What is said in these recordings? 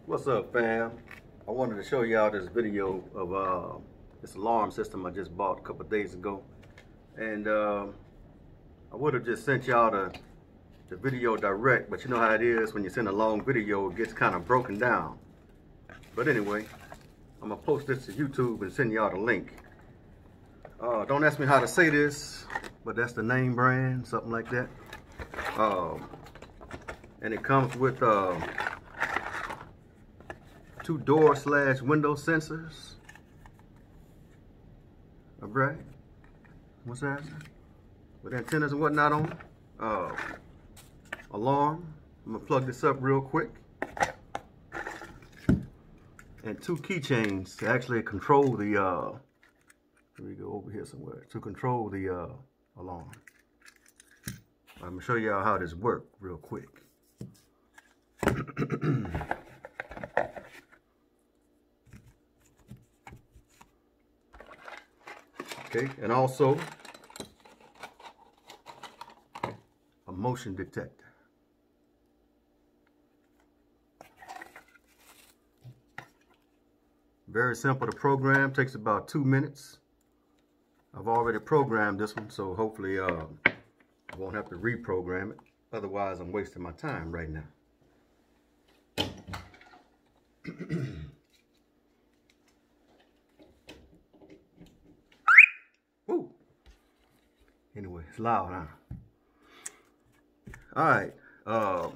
What's up, fam? I wanted to show y'all this video of this alarm system I just bought a couple days ago, and I would have just sent y'all the video direct, but you know how it is when you send a long video, it gets kind of broken down. But anyway, I'm gonna post this to YouTube and send y'all the link. Don't ask me how to say this, but that's the name brand, something like that. And it comes with 2 door/window sensors. Alright, what's that? With antennas and whatnot on it. Alarm. I'm gonna plug this up real quick. And 2 keychains to actually control the let me go over here somewhere to control the alarm. I'm gonna show y'all how this works real quick. Okay, and also a motion detector. Very simple to program, takes about 2 minutes. I've already programmed this one, so hopefully I won't have to reprogram it. Otherwise, I'm wasting my time right now. Woo. Anyway, it's loud, huh? Alright, I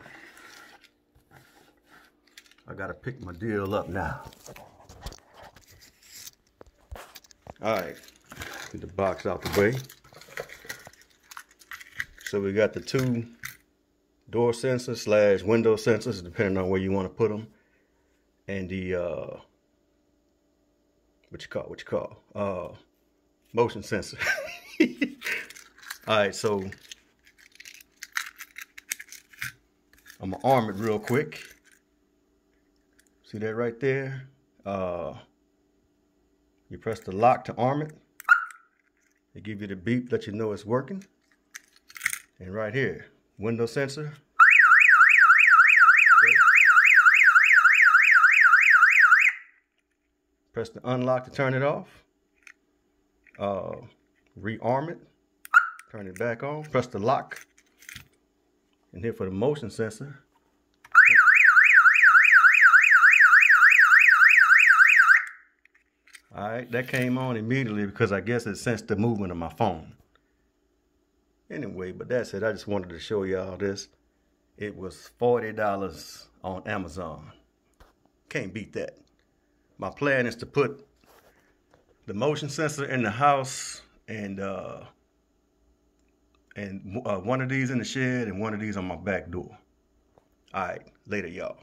gotta pick my deal up now. Alright, get the box out the way. So we got the 2 door sensors / window sensors, depending on where you want to put them, and the motion sensor. Alright, so I'm gonna arm it real quick. See that right there? You press the lock to arm it. It gives you the beep, let you know it's working. And right here, window sensor. Okay. Press the unlock to turn it off. Rearm it. Turn it back on. Press the lock. And here for the motion sensor. Alright, that came on immediately because I guess it sensed the movement of my phone. Anyway, but that's it. I just wanted to show y'all this. It was $40 on Amazon. Can't beat that. My plan is to put the motion sensor in the house and one of these in the shed and one of these on my back door. Alright, later y'all.